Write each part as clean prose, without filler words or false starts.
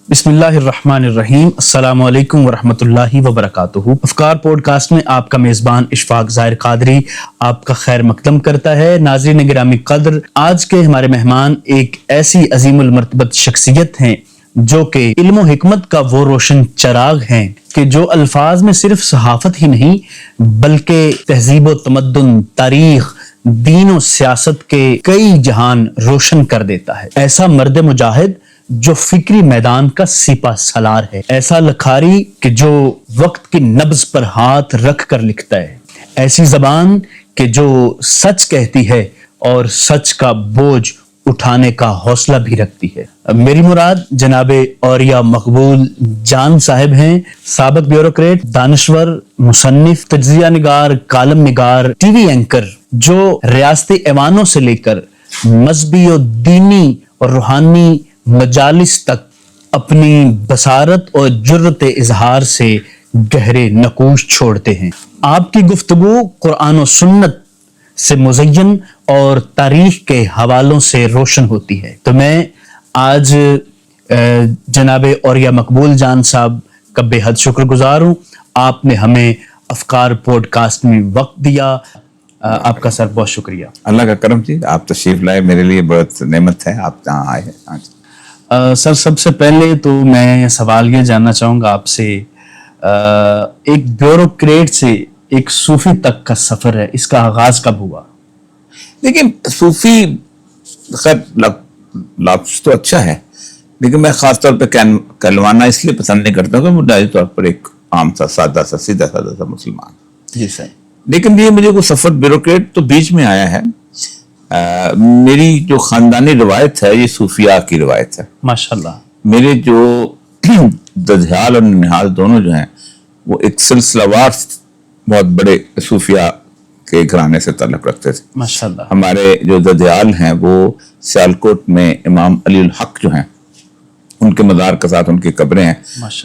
بسم اللہ الرحمن الرحیم، السلام علیکم ورحمۃ اللہ وبرکاتہ۔ افکار پوڈ کاسٹ میں آپ کا میزبان اشفاق ظاہر قادری آپ کا خیر مقدم کرتا ہے۔ ناظرین گرامی قدر، آج کے ہمارے مہمان ایک ایسی عظیم المرتبت شخصیت ہیں جو کہ علم و حکمت کا وہ روشن چراغ ہیں کہ جو الفاظ میں صرف صحافت ہی نہیں بلکہ تہذیب و تمدن، تاریخ، دین و سیاست کے کئی جہان روشن کر دیتا ہے۔ ایسا مرد مجاہد جو فکری میدان کا سپہ سالار ہے، ایسا لکھاری کہ جو وقت کی نبض پر ہاتھ رکھ کر لکھتا ہے، ایسی زبان کہ جو سچ کہتی ہے اور سچ کا بوجھ اٹھانے کا حوصلہ بھی رکھتی ہے۔ میری مراد جناب اوریہ مقبول جان صاحب ہیں، سابق بیوروکریٹ، دانشور، مصنف، تجزیہ نگار، کالم نگار، ٹی وی اینکر، جو ریاستی ایوانوں سے لے کر مذہبی و دینی اور روحانی مجالس تک اپنی بصارت اور جرت اظہار سے گہرے نقوش چھوڑتے ہیں۔ آپ کی گفتگو قرآن و سنت سے مزین اور تاریخ کے حوالوں سے روشن ہوتی ہے۔ تو میں آج جناب اوریہ مقبول جان صاحب کا بے حد شکر گزار ہوں، آپ نے ہمیں افکار پوڈ کاسٹ میں وقت دیا، آپ کا سر بہت شکریہ۔ اللہ کا کرم جی، آپ تشریف لائے، میرے لیے بہت نعمت ہے آپ یہاں آئے ہیں۔ سر سب سے پہلے تو میں سوال یہ جاننا چاہوں گا آپ سے، ایک بیوروکریٹ سے ایک صوفی تک کا سفر ہے، اس کا آغاز کب ہوا؟ لیکن صوفی خیر لفظ تو اچھا ہے، لیکن میں خاص طور پہ کہلوانا اس لیے پسند نہیں کرتا کہ بنیادی طور پر ایک عام سا سادہ سا سیدھا سادہ سا مسلمان۔ جی سر۔ لیکن یہ مجھے کوئی سفر بیوروکریٹ تو بیچ میں آیا ہے۔ میری جو خاندانی روایت ہے یہ صوفیاء کی روایت ہے۔ ماشاءاللہ۔ میرے جو ددھیال اور ننہال دونوں جو ہیں وہ ایک سلسلہ وار بہت بڑے صوفیاء کے گھرانے سے تعلق رکھتے تھے۔ ماشاءاللہ۔ ہمارے جو ددھیال ہیں وہ سیالکوٹ میں امام علی الحق جو ہیں ان کے مزار کے ساتھ ان کی قبریں ہیں،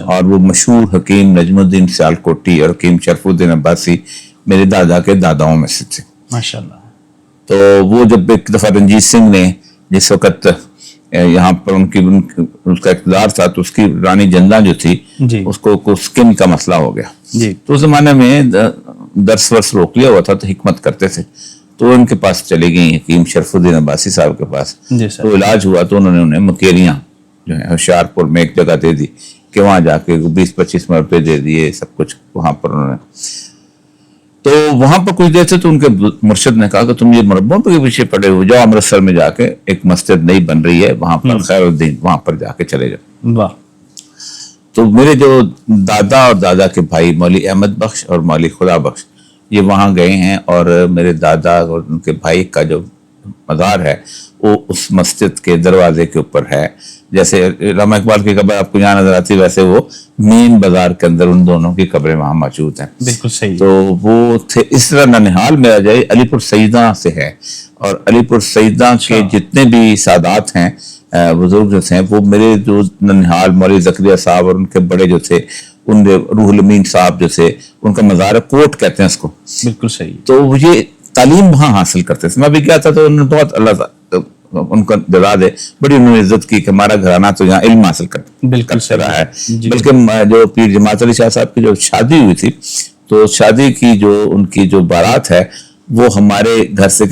اور وہ مشہور حکیم نجم الدین سیالکوٹی اور حکیم شرف الدین عباسی میرے دادا کے داداؤں میں سے تھے۔ ماشاءاللہ۔ تو وہ جب ایک دفعہ رنجیت سنگھ نے جس وقت یہاں پر اس کا اقتدار تھا تو اس کی رانی جندہ جو تھی اس کو سکن کا مسئلہ ہو گیا، تو اس زمانے میں درس ورس روک لیا ہوا تھا تو حکمت کرتے تھے، تو ان کے پاس چلی گئی حکیم شرف الدین عباسی صاحب کے پاس، تو علاج ہوا تو انہوں نے انہیں مکیریاں جو ہے ہوشیارپور میں ایک جگہ دے دی کہ وہاں جا کے 20-25 روپے دے دیے، سب کچھ وہاں پر انہوں نے۔ تو وہاں پر کچھ دیر سے تو ان کے مرشد نے کہا کہ تم یہ مربوں کے پیچھے پڑے ہو جاؤ، امرتسر میں جا کے ایک مسجد نئی بن رہی ہے وہاں پر خیر الدین، وہاں پر جا کے چلے جاؤ۔ واہ۔ تو میرے جو دادا اور دادا کے بھائی مولوی احمد بخش اور مولوی خدا بخش یہ وہاں گئے ہیں، اور میرے دادا اور ان کے بھائی کا جو مزار ہے وہ اس مسجد کے دروازے کے اوپر ہے۔ جیسے علامہ اقبال کی قبر آپ کو یہاں نظر آتی ویسے وہ مین بازار کے اندر ان دونوں کی قبریں وہاں موجود ہیں۔ بالکل صحیح۔ تو وہ تھے۔ اس طرح ننہال میں آ جائے علی پور سیدہ سے ہے، اور علی پور سیدہ کے جتنے بھی سادات ہیں بزرگ جو تھے وہ میرے جو ننہال مولوی زکریا صاحب اور ان کے بڑے جو تھے ان روح الامین صاحب جو تھے ان کا مزار کوٹ کہتے ہیں اس کو۔ بالکل صحیح۔ تو یہ تعلیم وہاں حاصل کرتے تھے۔ میں بھی گیا تھا تو انہوں نے بہت اللہ ان کا جزا دے بڑی انہوں نے عزت کی کہ ہمارا گھرانہ تو یہاں علم حاصل کرتا رہا ہے۔ بلکہ جو پیر جماعت علی شاہ صاحب کی جو شادی ہوئی تھی تو شادی کی جو ان کی جو بارات ہے وہ ہمارے گھر سے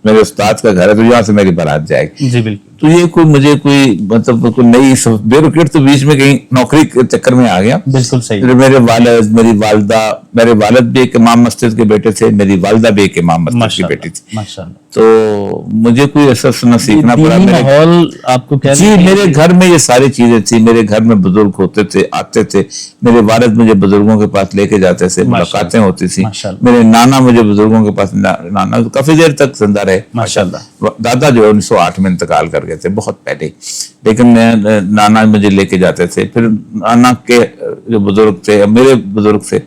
میرے استاد کا گھر ہے تو یہاں سے میری بارات جائے گی۔ جی بالکل۔ تو یہ مجھے کوئی مطلب کوئی نئی بیوروکریٹ تو بیچ میں کہیں نوکری کے چکر میں آ گیا۔ بالکل صحیح۔ میرے والد، میری والدہ، میرے والد بھی ایک امام مسجد کے بیٹے تھے، میری والدہ بھی ایک امام مسجد کی بیٹی تھی۔ ماشاءاللہ۔ تو مجھے کوئی ایسا سننا سیکھنا پڑا۔ ماحول آپ کو کیا؟ جی میرے گھر میں یہ ساری چیزیں تھی، میرے گھر میں بزرگ ہوتے تھے، آتے تھے، میرے والد مجھے بزرگوں کے پاس لے کے جاتے تھے، ملاقاتیں ہوتی تھی، میرے نانا مجھے بزرگوں کے پاس، نانا کافی دیر تک زندہ رہے ماشاءاللہ۔ دادا جو 1908 میں انتقال کر گئے تھے بہت پہلے، لیکن نانا مجھے لے کے جاتے تھے، پھر نانا کے جو بزرگ تھے میرے بزرگ تھے۔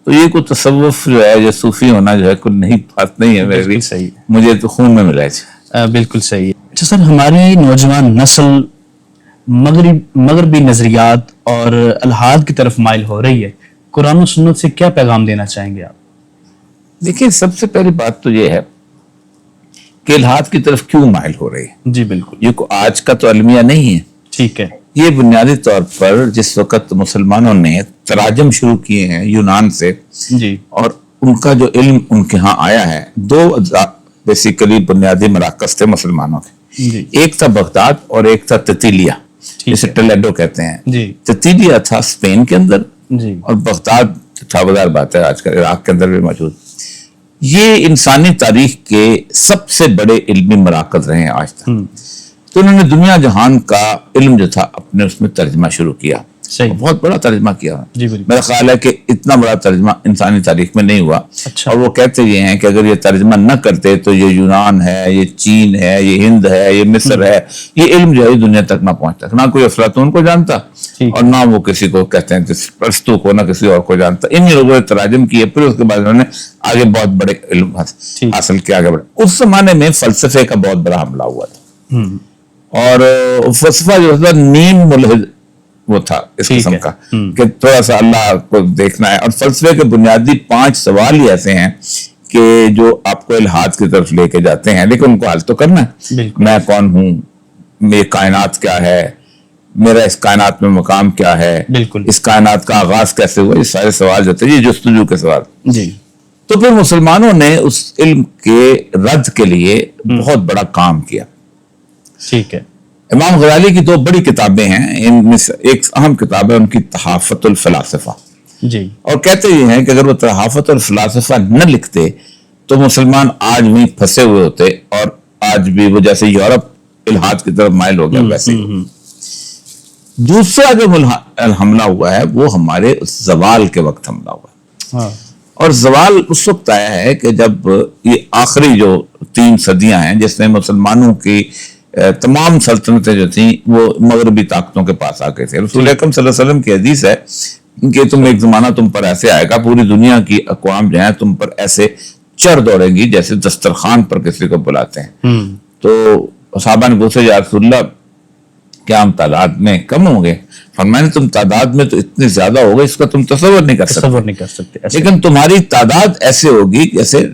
تو یہ کوئی تصوف جو ہے جو صوفی ہونا جو ہے کوئی نہیں بات نہیں ہے میرے لیے، صحیح مجھے تو خون میں ملا ہے۔ بالکل صحیح۔ اچھا سر، ہماری نوجوان نسل مغربی نظریات اور الحاد کی طرف مائل ہو رہی ہے، قرآن و سنت سے کیا پیغام دینا چاہیں گے آپ؟ دیکھیں سب سے پہلی بات تو یہ ہے کہ الحاد کی طرف کیوں مائل ہو رہی ہے۔ جی بالکل۔ یہ آج کا تو المیہ نہیں ہے، ٹھیک ہے۔ یہ بنیادی طور پر جس وقت مسلمانوں نے تراجم شروع کیے ہیں یونان سے جی، اور ان کا جو علم ان کے ہاں آیا ہے، دو بیسیکلی بنیادی مراکز تھے مسلمانوں کے، جی، ایک تھا بغداد اور ایک تھا تتیلیا، جسے ٹولیڈو کہتے ہیں. جی، تتیلیا تھا اسپین کے اندر جی، اور بغداد تھا، بظاہر بات ہے آج کل عراق کے اندر بھی موجود. یہ انسانی تاریخ کے سب سے بڑے علمی مراکز رہے ہیں آج تک. تو انہوں نے دنیا جہان کا علم جو تھا اپنے اس میں ترجمہ شروع کیا، صحیح، بہت بڑا ترجمہ کیا. جی بالکل، میرا خیال ہے کہ اتنا بڑا ترجمہ انسانی تاریخ میں نہیں ہوا. اچھا، اور وہ کہتے یہ ہیں کہ اگر یہ ترجمہ نہ کرتے تو یہ یونان ہے، یہ چین ہے، یہ ہند ہے، یہ مصر ہے، یہ علم جو ہے دنیا تک نہ پہنچتا، نہ کوئی افلاطون کو جانتا اور نہ وہ کسی کو کہتے ہیں ارسطو کو، نہ کسی اور کو جانتا. ان لوگوں نے تراجم کیے، پھر اس کے بعد انہوں نے آگے بہت بڑے علم حاصل کیا. آگے بڑھے. اس زمانے میں فلسفے کا بہت بڑا حملہ ہوا تھا اور فلسفہ جو تھا نیم ملحد وہ تھا اس قسم کا کہ تھوڑا سا اللہ کو دیکھنا ہے. اور فلسفے کے بنیادی 5 سوال ہی ایسے ہیں کہ جو آپ کو الحاد کی طرف لے کے جاتے ہیں، لیکن ان کو حل تو کرنا ہے. میں کون ہوں، یہ کائنات کیا ہے، میرا اس کائنات میں مقام کیا ہے، اس کائنات کا آغاز کیسے ہوا، یہ سارے سوال جو تھے یہ جستجو کے سوال. جی. تو پھر مسلمانوں نے اس علم کے رد کے لیے بہت بڑا کام کیا. ٹھیک ہے. امام غزالی کی 2 بڑی کتابیں ہیں، ان میں سے ایک اہم کتاب ہے ان کی تحافت الفلاسفہ. جی. اور کہتے یہ ہیں کہ اگر وہ تحافت الفلاسفہ نہ لکھتے تو مسلمان آج بھی پھنسے ہوئے ہوتے اور آج بھی وہ جیسے یورپ الحاد کی طرف مائل ہو گیا ویسے. دوسرا جو حملہ ہوا ہے وہ ہمارے زوال کے وقت حملہ ہوا ہے. اور زوال اس وقت آیا ہے کہ جب یہ آخری جو 3 صدیاں ہیں جس میں مسلمانوں کی تمام سلطنتیں جو تھیں وہ مغربی طاقتوں کے پاس آ گئے تھے. رسول اکرم صلی اللہ علیہ وسلم کی حدیث ہے کہ تم ایک زمانہ تم پر ایسے آئے گا، پوری دنیا کی اقوام جو ہیں تم پر ایسے چڑھ دوڑیں گی جیسے دسترخوان پر کسی کو بلاتے ہیں. تو صحابہ نے پوچھا یا رسول اللہ کیا ہم تعداد میں کم ہوں گے؟ فرمایا تم تعداد میں تو اتنے زیادہ ہوگا اس کا تم تصور نہیں کر سکتے، لیکن تمہاری تعداد ایسے ہوگی جیسے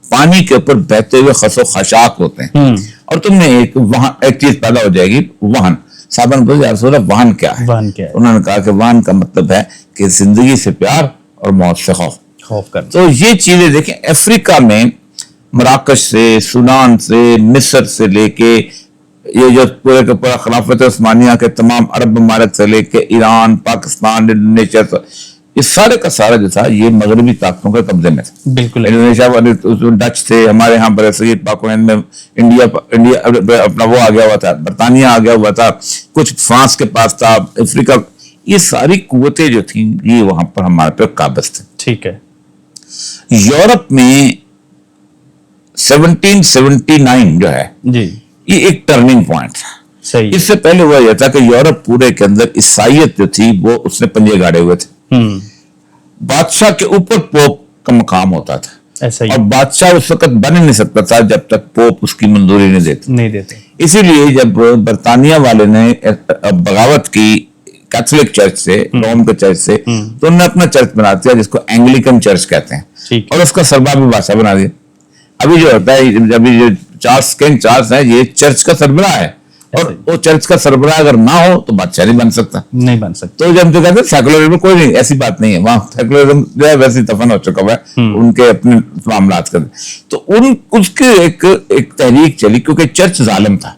پانی کے اوپر بہتے ہوئے خس و خاشاک ہوتے ہیں. اور تم نے ایک چیز پیدا ہو جائے گی، وہن. صحابہ نے پوچھا یا رسول اللہ وہن کیا ہے؟ انہوں نے کہا کہ وہن کا مطلب ہے کہ زندگی سے پیار اور موت سے خوف کرنا. تو یہ چیزیں دیکھیں، افریقہ میں مراکش سے، سودان سے، مصر سے لے کے یہ جو پورے کا پورا خلافت عثمانیہ کے تمام عرب ممالک سے لے کے ایران، پاکستان، انڈونیشیا، یہ سارے کا سارا جو تھا یہ مغربی طاقتوں کے قبضے میں تھا. بالکل. انڈونیشیا والے ڈچ تھے، ہمارے ہاں برصغیر پاک و ہند میں انڈیا اپنا وہ آ گیا ہوا تھا، برطانیہ آ گیا ہوا تھا، کچھ فرانس کے پاس تھا، افریقہ. یہ ساری قوتیں جو تھیں یہ وہاں پر ہمارے پہ قابض تھے. ٹھیک ہے. یورپ میں 1779 جو ہے جی یہ ایک ٹرننگ پوائنٹ تھا. صحیح. اس سے پہلے ہوا یہ تھا کہ یورپ پورے کے اندر عیسائیت جو تھی وہ اس نے پنجے گاڑے ہوئے تھے. بادشاہ کے اوپر پوپ کا مقام ہوتا تھا اور بادشاہ اس وقت بن نہیں سکتا تھا جب تک پوپ اس کی منظوری نہیں دیتے. اسی لیے جب برطانیہ والے نے بغاوت کی کیتھولک چرچ سے، روم کے چرچ سے، تو انہوں نے اپنا چرچ بنا دیا جس کو اینگلیکن چرچ کہتے ہیں اور اس کا سربراہ بھی بادشاہ بنا دیا. ابھی جو ہوتا ہے ابھی جو کنگ چارلس ہے یہ چرچ کا سربراہ ہے اور وہ چرچ کا سربراہ اگر نہ ہو تو بادشاہ نہیں بن سکتا. تو جب جو کہتے ہیں سیکولرزم کوئی نہیں، ایسی بات نہیں ہے، وہاں سیکولرزم جو ہے ویسے دفن ہو چکا ہوا ہے ان کے اپنے معاملات کرتے. تو اس کی ایک تحریک چلی کیونکہ چرچ ظالم تھا.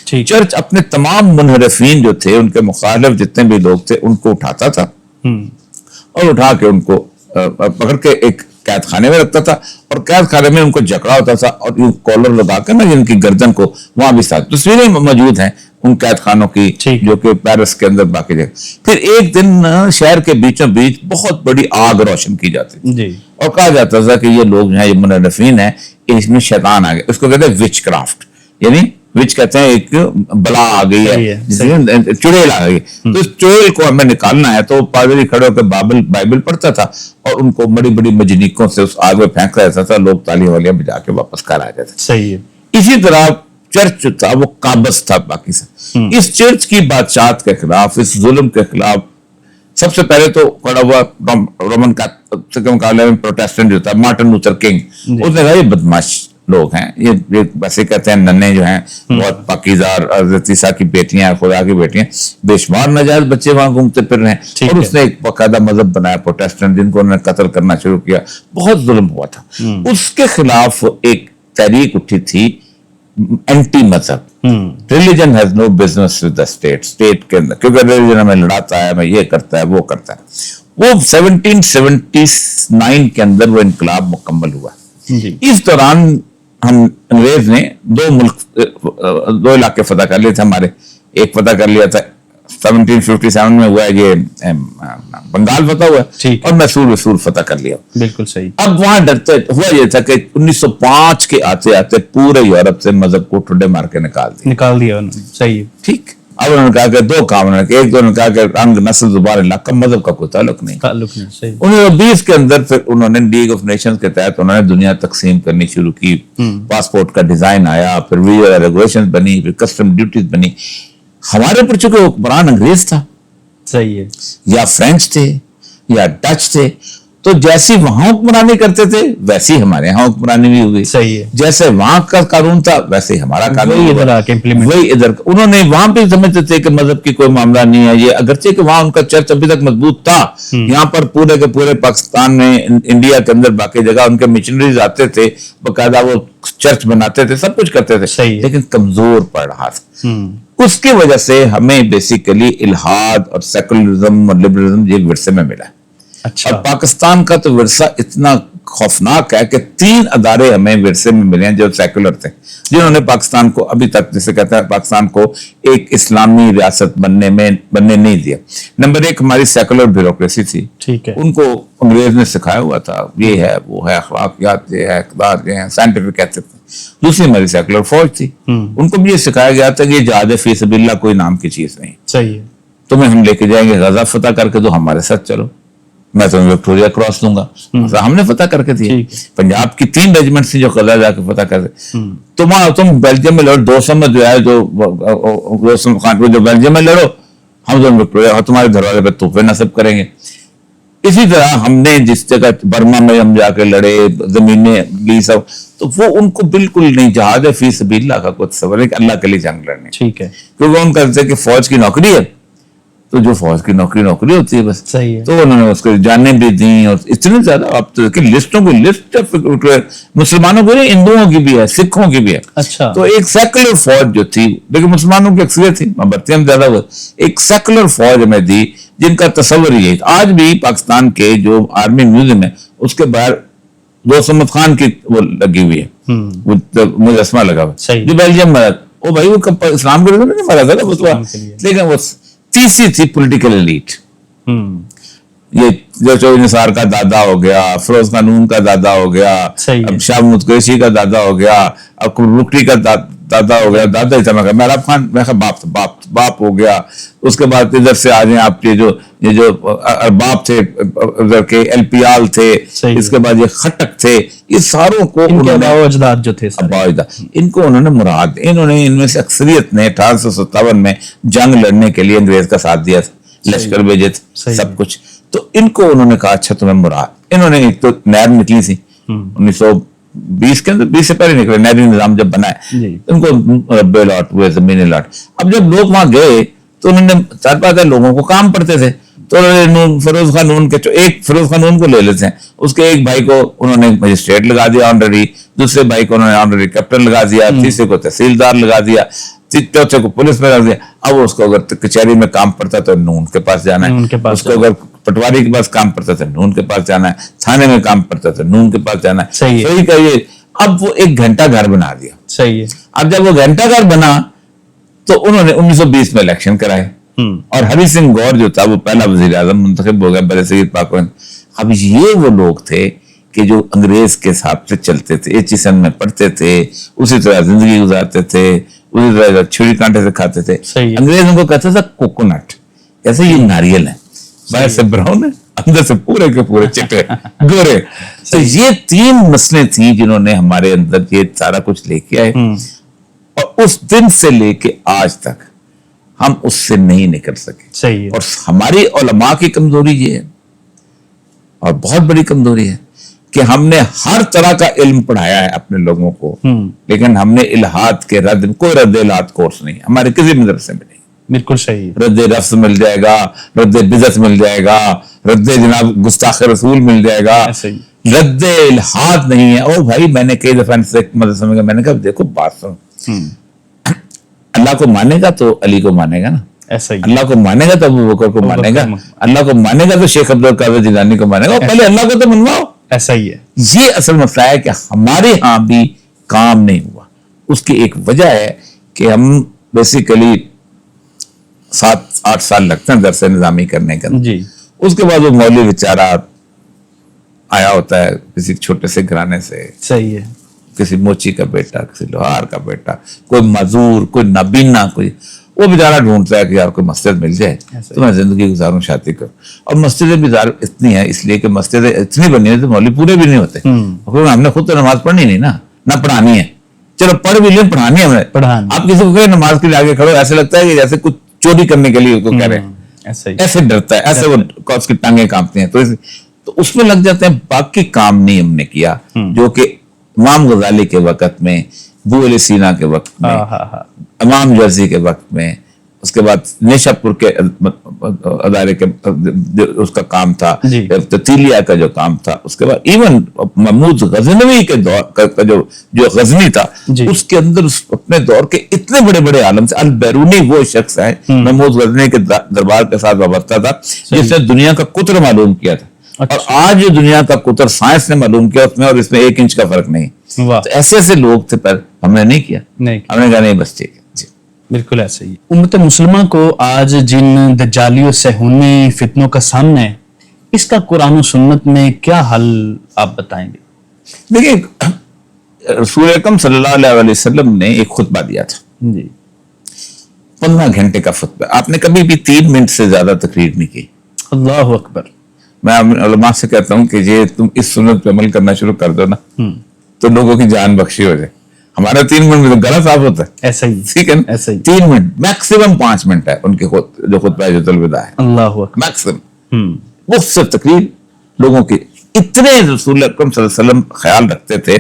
چرچ اپنے تمام منحرفین جو تھے، ان کے مخالف جتنے بھی لوگ تھے ان کو اٹھاتا تھا اور اٹھا کے ان کو پکڑ کے ایک قید خانے میں رکھتا تھا اور قید خانے میں ان کو جکڑا ہوتا تھا اور کالر لگا کر نا جن کی گردن کو وہاں بھی ساتھ تصویریں موجود ہیں ان قید خانوں کی جو کہ پیرس کے اندر باقی جگہ. پھر ایک دن شہر کے بیچوں بیچ بہت بڑی آگ روشن کی جاتی اور کہا جاتا تھا کہ یہ لوگ جو ہیں یہ منحرفین ہیں، اس میں شیطان آ گیا. اس کو کہتے ہیں وچ کرافٹ، یعنی وچ کہتے ہیں ایک بلا آ گئی ہے، چڑیل آ گئی. تو اس چڑیل کو ہمیں نکالنا ہے. تو پادری کھڑے ہو کے بائبل پڑھتا تھا اور ان کو بڑی بڑی مجنیکوں سے اس آگ میں پھینک رہتا تھا. لوگ تالیاں والیاں بجا کے واپس کر آ جاتے. صحیح ہے. اسی طرح چرچ جو تھا وہ قابض تھا باقی سے. اس چرچ کی بادشاہت کے خلاف، اس ظلم کے خلاف سب سے پہلے تو کھڑا ہوا رومن کے مقابلے میں پروٹیسٹنٹ جو تھا مارٹن لوتھر کنگ. اس نے کہا یہ بدماش لوگ ہیں. یہ ویسے کہتے ہیں ننے جو ہیں بہت پاکیزہ حضرت عیسیٰ کی بیٹیاں, خدا کی بیٹیاں, بے شمار ناجائز بچے وہاں گھومتے پھر رہے ہیں. اور اس نے ایک باقاعدہ مذہب بنایا پروٹیسٹنٹ, جن کو انہوں نے قتل کرنا شروع کیا. بہت ظلم ہوا تھا. اس کے خلاف ایک تحریک اٹھی تھی اینٹی مذہب. Religion has no business with the state. State کے اندر کیونکہ ریلیجن ہمیں لڑاتا ہے, ہمیں یہ کرتا ہے, وہ کرتا ہے. وہ 1779 کے اندر وہ انقلاب مکمل ہوا. اس دوران ہم انگریز نے دو علاقے فتح کر لیے تھے ہمارے. ایک فتح کر لیا تھا 1757 میں ہوا ہے, یہ بنگال فتح ہوا, اور میسور فتح کر لیا. بالکل صحیح. اب وہاں ڈرتے ہوا یہ تھا کہ 1905 کے آتے آتے پورے یورپ سے مذہب کو ٹھنڈے مار کے نکال دیا انہوں نے. صحیح, ٹھیک. اب انہوں نے کہا کہ دو کام, انہوں نے ایک تو انہوں نے کہا کہ رنگ, نسل, زبان, علاقہ, مذہب کا کوئی تعلق نہیں. 1920 کے اندر پھر انہوں نے لیگ آف نیشنز کے تحت انہوں نے دنیا تقسیم کرنی شروع کی. پاسپورٹ کا ڈیزائن آیا, پھر ویزا ریگولیشن بنی, پھر کسٹم ڈیوٹیز بنی. ہمارے پر چونکہ حکمران انگریز تھا, صحیح ہے, یا فرینچ تھے یا ڈچ تھے, تو جیسی وہاں حکمرانی کرتے تھے ویسی ہمارے یہاں حکمرانی بھی ہوئی. صحیح ہے. جیسے وہاں کا قانون تھا ویسے ہمارا قانون وہی ادھر. انہوں نے وہاں بھی سمجھتے تھے کہ مذہب کی کوئی معاملہ نہیں ہے یہ, اگرچہ کہ وہاں ان کا چرچ ابھی تک مضبوط تھا. یہاں پر پورے کے پورے پاکستان میں, انڈیا کے اندر, باقی جگہ ان کے مشنریز آتے تھے, باقاعدہ وہ چرچ بناتے تھے, سب کچھ کرتے تھے, لیکن کمزور پڑ رہا تھا. اس کی وجہ سے ہمیں بیسیکلی الحاد اور سیکولرزم اور لبرلزم یہ ورثے میں ملا ہے. اور پاکستان کا تو ورثہ اتنا خوفناک ہے کہ 3 ادارے ہمیں ورثے میں ملے ہیں جو سیکولر تھے, جنہوں نے پاکستان کو ابھی تک, جسے کہتے ہیں پاکستان کو ایک اسلامی ریاست بننے نہیں دیا. نمبر 1 ہماری سیکولر بیوروکریسی تھی. ان کو انگریز نے سکھایا ہوا تھا, یہ ہے وہ ہے, اخلاقیات یہ ہے, اقدار یہ ہے, سائنٹیفک کہتے تھے. دوسری ہماری سیکولر فوج تھی, ان کو بھی یہ سکھایا گیا تھا کہ یہ جہاد فی سبیل اللہ کوئی نام کی چیز نہیں. صحیح ہے. تمہیں ہم لے کے جائیں گے غزہ فتح کر کے, تو ہمارے ساتھ چلو, میں تمہیں وکٹوریا کراس دوں گا. ہم نے فتح کر کے دیا. پنجاب کی 3 ریجمنٹس تھی جو غزہ جا کے فتح کر دے. تم بیلجیم میں لڑو, 200 میں جو ہے جو خان جو بیلجیم میں لڑو, ہم تم وکٹوریا, اور تمہارے دروازے پہ توپے نصب کریں گے. اسی طرح ہم نے جس جگہ برما میں ہم جا کے لڑے, زمینیں لی سب, تو وہ ان کو بالکل نہیں. جہاد فی سبیل اللہ کا کوئی تصور ہے کہ اللہ کے لیے جنگ لڑنے. ٹھیک ہے. کیونکہ ان کا کہ فوج کی نوکری ہے, تو جو فوج کی نوکری ہوتی ہے بس. صحیح ہے. تو انہوں نے اس کو جانیں بھی دیں, اور اتنے زیادہ آپ تو لسٹوں کی لسٹ, مسلمانوں کی نہیں, ہندوؤں کی بھی ہے, سکھوں کی بھی ہے. اچھا. تو ایک سیکولر فوج جو تھی, لیکن مسلمانوں کی اکثریت تھی, بھرتی ہم زیادہ ہوئے, ایک سیکولر فوج ہمیں دی جن کا تصور یہ. آج بھی پاکستان کے جو آرمی میوزیم ہے اس کے باہر دوست خان کی وہ لگی ہوئی ہے, مجسمہ لگا ہوا, جو بیلجیم میں وہ بھائی وہ اسلام کے نہیں مرا تھا, لیکن وہ تیسری تھی پولیٹیکل ایلیٹ. یہ جو چوہدری نثار کا دادا ہو گیا, فیروز قانون کا دادا ہو گیا, اب شاہ محمود قریشی کا دادا ہو گیا, اب رکڑی کا دادا ہو گیا, دادا ہی تھا, محراب خان باپ ہو گیا. اس کے بعد ادھر سے آ جائیں آپ کے یہ جو ارباب تھے, ادھر کے ایل پی آل تھے, اس کے بعد یہ خٹک تھے, یہ ساروں کو اجداد جو تھے ان کو انہوں نے مراد, انہوں نے ان میں سے اکثریت نے 1857 میں جنگ لڑنے کے لیے انگریز کا ساتھ دیا تھا, لشکر بھیجے تھے, سب کچھ. تو ان کو انہوں نے کہا اچھا تمہیں مراد. انہوں نے ایک تو نیب نکلی تھی 1920 کے اندر, 20 سے پہلے نکلے, نیبی نظام جب بنا ہے, ان کو ربے لاٹ ہوئے, زمین لاٹ. اب جب لوگ وہاں گئے تو انہوں نے چار پاتے لوگوں کو کام پڑتے تھے, تو انہوں نے فیروز خانون کے ایک فیروز خانون کو لے لیتے ہیں, اس کے ایک بھائی کو انہوں نے مجسٹریٹ لگا دیا آنرری, دوسرے بھائی کو انہوں نے آنرری کیپٹن لگا دیا, تیسرے کو تحصیلدار لگا دیا, چوتھے کو پولیس میں لگا دیا. اب اس کو اگر کچہری میں کام پڑتا تو نون کے پاس جانا ہے, اس کو اگر پٹواری کے پاس کام پڑتا تھا نون کے پاس جانا ہے, تھانے میں کام پڑتا تھا نون کے پاس جانا ہے. صحیح کا یہ اب وہ 1 گھنٹہ گھر بنا دیا. صحیح ہے. اب جب وہ گھنٹہ گھر بنا تو انہوں نے 1920 میں الیکشن کرائے, اور ہری سنگھ گور جو تھا وہ پہلا وزیر اعظم منتخب ہو گیا بر صغیر پاک. اب یہ وہ لوگ تھے کہ جو انگریز کے حساب سے چلتے تھے, ایچیسن میں پڑھتے تھے, اسی طرح زندگی گزارتے تھے, اسی طرح چھری کانٹے سے کھاتے تھے. انگریز ان کو کہتے تھا کوکونٹ, جیسے یہ ناریل ہے, باہر سے براؤن ہے, اندر سے پورے کے پورے چٹے گورے. تو یہ 3 مسئلے تھیں جنہوں نے ہمارے اندر یہ سارا کچھ لے کے آئے, اور اس دن سے لے کے آج تک ہم اس سے نہیں نکل سکے. اور ہماری علماء کی کمزوری یہ ہے, اور بہت بڑی کمزوری ہے, کہ ہم نے ہر طرح کا علم پڑھایا ہے اپنے لوگوں کو، لیکن ہم نے الہاد کے کوئی رد الہاد کورس نہیں ہمارے کسی مدرسے میں نہیں. بالکل صحیح. رد رفض مل جائے گا، رد بدعت مل جائے گا، رد جناب گستاخ رسول مل جائے گا، رد الہاد نہیں ہے. اور بھائی میں نے کئی دفعہ مدرسے میں میں نے کہا دیکھو بات سن، اللہ کو مانے گا تو علی کو مانے گا نا، ایسا ہی. اللہ کو مانے گا تو ابو بکر کو مانے گا، اللہ کو مانے گا تو شیخ عبد القادر جیلانی کو مانے گا. پہلے اللہ کو تو منواؤ. ایسا ہی ہے. یہ اصل مسئلہ ہے کہ ہمارے ہاں بھی کام نہیں ہوا. اس کی ایک وجہ ہے کہ ہم بیسیکلی 7-8 سال لگتے ہیں درس نظامی کرنے کا جی. اس کے بعد وہ مولوی بیچارہ آیا ہوتا ہے کسی چھوٹے سے گھرانے سے، صحیح ہے، کسی موچی کا بیٹا، کسی لوہار کا بیٹا، کوئی معذور، کوئی نابینا، کوئی وہ بیچارہ ڈھونڈتا ہے کہ یار کوئی مسجد مل جائے تو میں زندگی گزاروں، شادی کروں. اور مسجدیں بھی اتنی ہیں اس لیے کہ مسجدیں اتنی بنی ہیں تو مولوی پورے بھی نہیں ہوتے. ہم نے خود تو نماز پڑھنی نہیں نا، نہ پڑھانی ہے. چلو پڑھ بھی لیں، پڑھانی ہے ہمیں. آپ کسی کو کہیں نماز کے لیے آگے کھڑو، ایسے لگتا ہے کہ جیسے کچھ چوری کرنے کے لیے اس کو کہہ رہے ہیں، ایسے ڈرتا ہے، ایسے وہ اس کی ٹانگیں کانپتی ہیں. تو اس میں لگ جاتے ہیں. باقی کام نہیں ہم نے کیا جو کہ امام غزالی کے وقت میں، ابو علی سینا کے وقت میں، امام جرزی کے وقت میں، اس کے بعد نیشا پور کے ادارے کے اس کا کام تھا، تتیلیہ کا جو کام تھا، اس کے بعد ایون محمود غزنوی کے دور کا جو غزنی تھا اس کے اندر اپنے دور کے اتنے بڑے بڑے عالم سے، البیرونی وہ شخص ہے محمود غزنوی کے دربار کے ساتھ وابستہ تھا جس نے دنیا کا قطر معلوم کیا تھا. اور آج جو دنیا کا قطر سائنس نے معلوم کیا اس میں اور اس میں 1 انچ کا فرق نہیں. تو ایسے ایسے لوگ تھے پر ہم نے نہیں کیا. ہم نے کہا نہیں بس ٹھیک ہے. بالکل ایسا ہی. امت مسلمہ کو آج جن دجالی و صہیونی فتنوں کا سامنا ہے، اس کا قرآن و سنت میں کیا حل آپ بتائیں گے؟ دیکھیں، رسول اکرم صلی اللہ علیہ وسلم نے ایک خطبہ دیا تھا جی، 15 گھنٹے کا خطبہ. آپ نے کبھی بھی 3 منٹ سے زیادہ تقریر نہیں کی. اللہ اکبر. میں علماء سے کہتا ہوں کہ یہ تم اس سنت پہ عمل کرنا شروع کر دو نا تو لوگوں کی جان بخشی ہو جائے. ہمارا 3 منٹ میں تو گلا صاف ہوتا ہے. ایسا ہی، ٹھیک ہے نا، 3 منٹ میکسیمم 5 منٹ ہے ان کے جو خطبہ حجۃ الوداع ہے. اللہ اکبر. میکسیمم وہ صرف تقریر لوگوں کی. اتنے رسول اکرم صلی اللہ علیہ وسلم خیال رکھتے تھے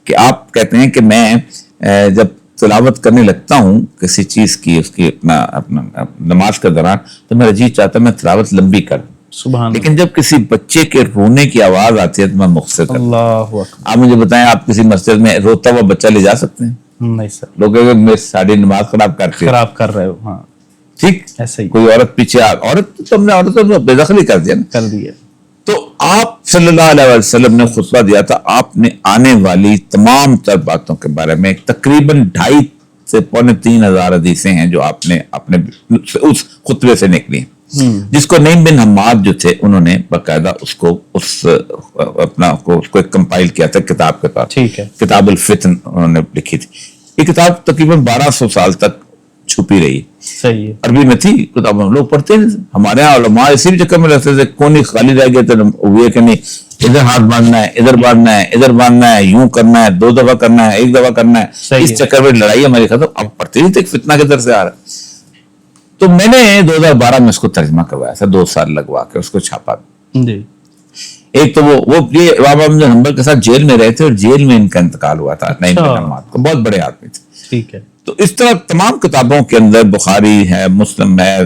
کہ آپ کہتے ہیں کہ میں جب تلاوت کرنے لگتا ہوں کسی چیز کی، اس کی اپنا نماز کے دوران، تو میرا جی چاہتا ہے میں تلاوت لمبی کر دوں. لیکن جب کسی بچے کے رونے کی آواز آتی ہے تو میں مختصر کرتا ہوں. آپ مجھے بتائیں، آپ کسی مسجد میں روتا ہوا بچہ لے جا سکتے ہیں؟ نہیں سر. لوگ ساری نماز خراب کر رہے ہو. ہاں ٹھیک. ایسا ہی کوئی عورت پیچھے عورت بے دخلی کر دیا. تو آپ صلی اللہ علیہ وسلم نے خطبہ دیا تھا. آپ نے آنے والی تمام تر باتوں کے بارے میں تقریباً 2.5 سے 3.25 ہزار حدیثیں ہیں جو آپ نے اپنے اس خطبے سے نکلی، جس کو نعیم بن حماد جو تھے انہوں نے باقاعدہ اس کو ایک کمپائل کیا تھا کتاب کے طور. ٹھیک ہے. کتاب الفتن انہوں نے لکھی تھی. یہ کتاب تقریباً 1200 سال تک چھپی رہی. صحیح ہے. عربی میں تھی کتاب، ہم لوگ پڑھتے ہیں. ہمارے یہاں علماء اسی بھی چکر میں رہتے تھے، کون خالی رہ گئے تو ہوئے کہ نہیں ادھر ہاتھ باندھنا ہے، ادھر باندھنا ہے، ادھر باندھنا ہے، یوں کرنا ہے، 2 دفعہ کرنا ہے، 1 دفعہ کرنا ہے. اس چکر میں لڑائی ہماری ختم. اب پڑھتے ہی تھے فتنہ کے در سے آ رہا ہے. تو میں نے 2012 میں اس کو ترجمہ کروایا تھا، 2 سال لگوا کے اس کو چھاپا. ایک تو وہ یہ امام احمد بن حنبل کے ساتھ جیل میں رہے تھے اور جیل میں ان کا انتقال ہوا تھا. نعیم بن حماد کو بہت بڑے آدمی تھے. ٹھیک ہے. تو اس طرح تمام کتابوں کے اندر بخاری ہے، مسلم ہے،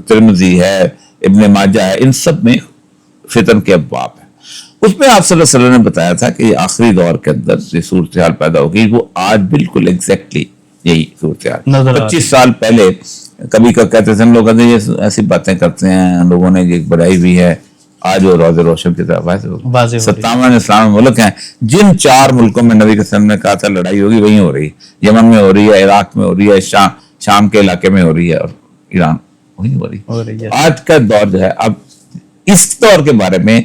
ترمذی ہے، ابن ماجہ ہے، ان سب میں فتن کے ابواب ہیں. اس میں آپ صلی اللہ علیہ وسلم نے بتایا تھا کہ آخری دور کے اندر یہ صورتحال پیدا ہوگی. وہ آج بالکل ایگزیکٹلی یہی صورتحال. 25 سال پہلے کبھی کہتے تھے لوگ یہ ایسی باتیں کرتے ہیں، لوگوں نے یہ بڑھائی ہوئی ہے. آج وہ روز روشن کی طرف 57 اسلام ملک ہیں. جن 4 ملکوں میں نبی کے وسلم نے کہا تھا لڑائی ہوگی وہیں ہو رہی ہے. یمن میں ہو رہی ہے، عراق میں ہو رہی ہے، شام کے علاقے میں ہو رہی ہے، اور ایران وہیں ہو رہی ہے. آج کا دور جو ہے، اب اس دور کے بارے میں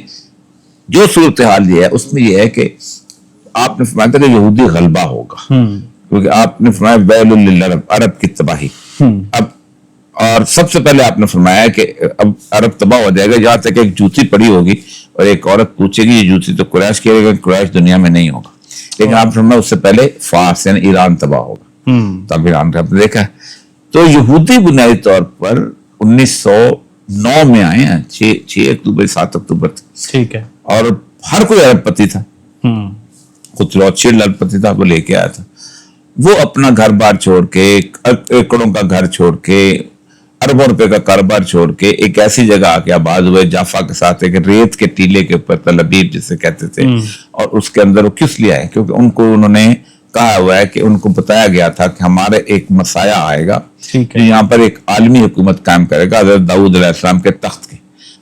جو صورتحال یہ ہے اس میں یہ ہے کہ آپ نے فرمایا تھا کہ یہودی غلبہ ہوگا، کیونکہ آپ نے فرمایا ویل للعرب، عرب کی تباہی. اب اور سب سے پہلے آپ نے فرمایا کہ اب عرب تباہ ہو جائے گا. یہاں تک ایک جوتی پڑی ہوگی اور ایک عورت پوچھے گی یہ جوتی تو قریش کہے گا، قریش دنیا میں نہیں ہوگا. لیکن آپ نے فرمایا اس سے پہلے فارس یعنی ایران تباہ ہوگا. تب ایران کا دیکھا. تو یہودی بنیادی طور پر 1909 میں آئے ہیں، 6 اکتوبر 7 اکتوبر. ٹھیک ہے. اور ہر کوئی اربپتی تھا، خود روتشیلڈ اربپتی تھا، وہ لے کے آیا تھا. وہ اپنا گھر بار چھوڑ کے، ایکڑوں کا گھر چھوڑ کے، اربوں روپے کا کاروبار چھوڑ کے ایک ایسی جگہ آ کے آباد ہوئے جافا کے ساتھ، ایک ریت کے ٹیلے کے اوپر، تل ابیب جسے کہتے تھے. اور اس کے اندر وہ کس لیے آئے؟ کیونکہ ان کو انہوں نے کہا ہوا ہے کہ ان کو بتایا گیا تھا کہ ہمارے ایک مسایہ آئے گا جو یہاں پر ایک عالمی حکومت قائم کرے گا، حضرت داؤد علیہ السلام کے تخت کی.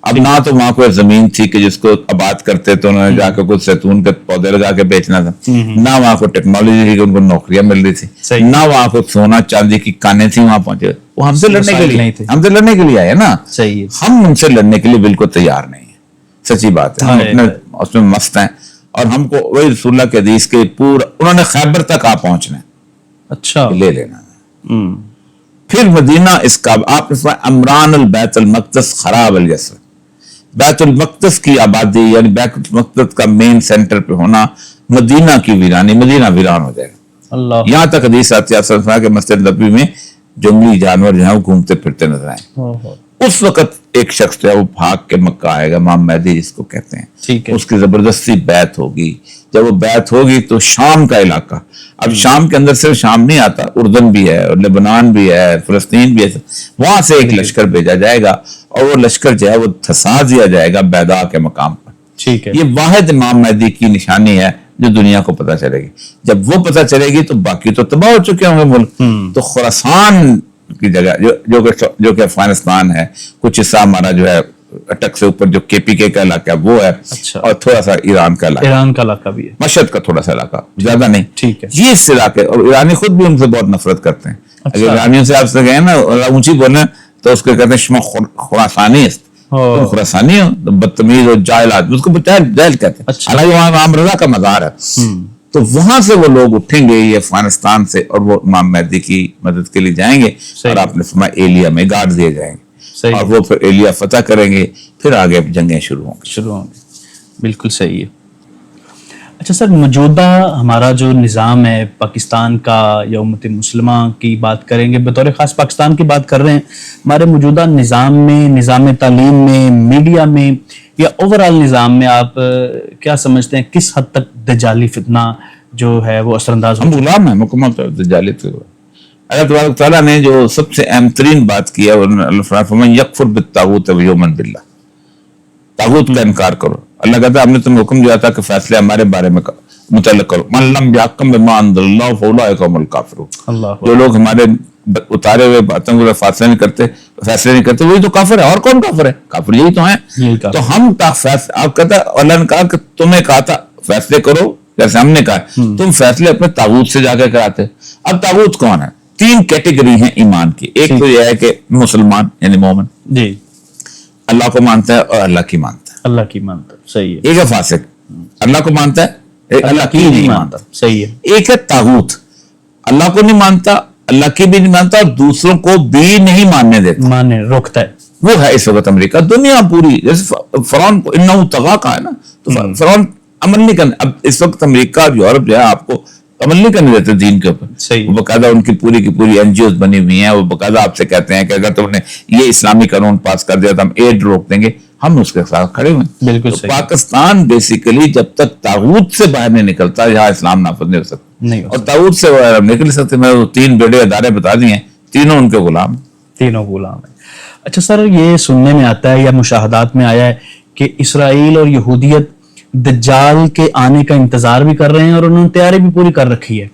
اب نہ تو وہاں کوئی زمین تھی کہ جس کو آباد کرتے تو انہوں نے جا کے کچھ زیتون کے پودے لگا کے بیچنا تھا، نہ وہاں کو ٹیکنالوجی تھی کہ ان کو نوکریاں مل رہی تھی، نہ وہاں کو سونا چاندی کی کانیں تھی وہاں پہنچے. وہ ہم سے لڑنے کے لیے آئے نا. ہم ان سے لڑنے کے لیے بالکل تیار نہیں ہیں، سچی بات ہے. ہم اپنے اس میں مست ہیں، اور ہم کو وہی رسول اللہ کے حدیث کے پورا انہوں نے خیبر تک آپ پہنچنا ہے، اچھا لے لینا ہے. پھر مدینہ اس کا آپ اس میں امران البیت المقدس خراب الیسر، بیت المقدس کی آبادی یعنی بیت المقدس کا مین سینٹر پہ ہونا، مدینہ کی ویرانی، مدینہ ویران ہو جائے گا. یہاں تک حدیث آتی ہے کہ مسجد نبوی میں جنگلی جانور جو ہیں وہ گھومتے پھرتے نظر آئیں. اس وقت ایک شخص جو ہے وہ بھاگ کے مکہ آئے گا، امام مہدی جس کو کہتے ہیں. اس کی زبردستی بیعت ہوگی. جب وہ بیعت ہوگی تو شام کا علاقہ، اب شام کے اندر صرف شام نہیں آتا، اردن بھی ہے اور لبنان بھی ہے، فلسطین بھی ہے، وہاں سے ایک لشکر بھیجا جائے گا اور وہ لشکر جو ہے وہ دھسا دیا جائے گا بیضاء کے مقام پر. یہ واحد امام مہدی کی نشانی ہے جو دنیا کو پتہ چلے گی. جب وہ پتہ چلے گی تو باقی تو تباہ ہو چکے ہوں گے ملک. تو خراسان کی جگہ جو کہ افغانستان ہے، کچھ حصہ ہمارا جو ہے اٹک سے اوپر جو کے پی کے کا علاقہ ہے وہ ہے، اور تھوڑا سا ایران کا علاقہ بھی ہے، مشہد کا تھوڑا سا علاقہ، زیادہ نہیں. یہ اس علاقے، اور ایرانی خود بھی ان سے بہت نفرت کرتے ہیں. اگر ایرانیوں سے آپ سے گئے نا اونچی بولیں تو اس کو کہتے ہیں شما خراسانی است، تم خراسانی ہو، بدتمیز اور جاہل آدمی، اس کو جاہل کہتے ہیں. حالانکہ وہاں امام رضا کا مزار ہے. تو وہاں سے وہ لوگ اٹھیں گے یہ افغانستان سے، اور وہ امام مہدی کی مدد کے لیے جائیں گے، اور آپ نے فرمایا ایلیا میں گارڈ دیے جائیں گے، اور وہ پھر ایلیا فتح کریں گے، پھر آگے جنگیں شروع ہوں گی. بالکل صحیح ہے. اچھا سر، موجودہ ہمارا جو نظام ہے پاکستان کا یا امت مسلمہ کی بات کریں گے، بطور خاص پاکستان کی بات کر رہے ہیں، ہمارے موجودہ نظام میں، نظام تعلیم میں، میڈیا میں یا اوورآل نظام میں آپ کیا سمجھتے ہیں کس حد تک دجالی فتنہ جو ہے وہ اثر انداز ہم غلام ہیں مکمل طور پر دجالی. اللہ تبارک تعالیٰ نے جو سب سے اہم ترین بات کی ہے، اللہ فرمایا یکفر بالطاغوت ویؤمن باللہ، طاغوت کا انکار کرو. اللہ کہتا ہے ہم نے تمہیں حکم دیا تھا کہ فیصلے ہمارے بارے میں متعلق کرو. من لم یحکم بما انزل اللہ فاولئک هم الکافرون. جو لوگ ہمارے اتارے ہوئے باتوں کو فیصلے نہیں کرتے وہی تو کافر ہے. اور کون کافر ہے؟ کافر یہی تو ہیں. تو ہم آپ کہتا ہے اللہ نے کہا کہ تمہیں کہا تھا فیصلے کرو، جیسے ہم نے کہا تم فیصلے اپنے طاغوت سے جا کے کراتے. اب طاغوت کون ہے؟ 3 کیٹیگری ہیں ایمان کی. ایک تو یہ ہے کہ مسلمان یعنی مومن، جی اللہ کو مانتا ہے اور اللہ کی مانتا ہے. اللہ کی مانتا ہے، صحیح ہے. ایک ہے فاسق، اللہ کو مانتا ہے، اللہ کی نہیں مانتا، صحیح ہے. ایک ہے طاغوت، اللہ کو نہیں مانتا، اللہ کی بھی نہیں مانتا، اور دوسروں کو بھی نہیں ماننے دیتا، روکتا ہے. وہ ہے اس وقت امریکہ. دنیا پوری، جیسے فرعون کو انہو طغا کہا ہے نا، تو فرعون عمل نہیں کرنا. اب اس وقت امریکہ اور یورپ جو ہے آپ کو عمل نہیں کرنے دیتے دین کے اوپر. وہ باقاعدہ ان کی پوری کی پوری این جی اوز بنی ہوئی ہیں. وہ باقاعدہ آپ سے کہتے ہیں کہ اگر تم نے یہ اسلامی قانون پاس کر دیا تو ہم ایڈ روک دیں گے. ہم اس کے ساتھ کھڑے ہوئے ہیں. تو پاکستان بیسیکلی جب تک طاغوت سے باہر نہیں نکلتا یہاں اسلام نافذ نہیں ہو سکتا. اور طاغوت سے باہر ہم نکل سکتے. میں وہ 3 بڑے ادارے بتا دیے ہیں، تینوں ان کے غلام، تینوں غلام ہیں. اچھا سر، یہ سننے میں آتا ہے یا مشاہدات میں آیا ہے کہ اسرائیل اور یہودیت دجال کے آنے کا انتظار بھی کر رہے ہیں اور انہوں نے تیاری بھی پوری کر رکھی ہے.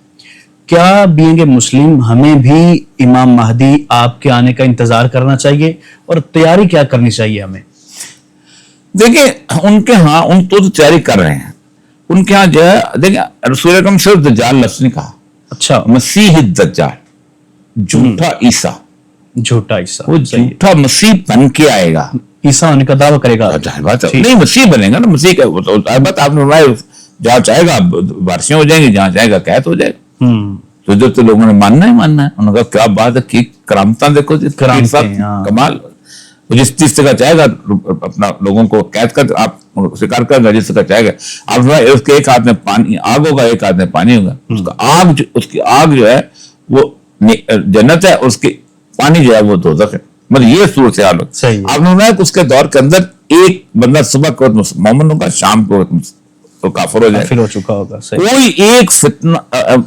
کیا بینگ اے مسلم ہمیں بھی امام مہدی آپ کے آنے کا انتظار کرنا چاہیے اور تیاری کیا کرنی چاہیے ہمیں؟ دیکھیں ان کے ہاں ان تو تیاری کر رہے ہیں. ان کے ہاں جو ہے دیکھیں رسول اکرم صرف دجال لفظ نہیں کہا. اچھا، مسیح الدجال، جھوٹا عیسیٰ. جھوٹا عیسیٰ، وہ جھوٹا مسیح بن کے آئے گا. عیسیٰ ہونے کا دعویٰ کرے گا، نہیں مسیح بنے گا نا. مسیح کا البتہ آپ نے فرمایا جہاں چاہے گا بارشیں ہو جائیں گی، جہاں چاہے گا قحط ہو جائے گا. تو جو تو لوگوں نے ماننا ہے انہوں نے کہا کیا بات ہے کہ کرامتاں دیکھو، کمال. جس جگہ چاہے گا اپنا لوگوں کو قید کر آپ شکار کر گا، جس جگہ چاہے گا. آپ اس کے ایک ہاتھ میں پانی آگ ہوگا، ایک ہاتھ میں پانی ہوگا. اس کی آگ جو ہے وہ جنت ہے، اس کی پانی جو ہے وہ دوزخ ہے. مطلب یہ صورت حال ہو. آپ نے اس کے دور کے اندر ایک بندہ صبح کے وقت مومن ہوگا، شام کے وقت وہ کافر ہو جائے، کافر ہو چکا ہوگا. کوئی ایک فتنہ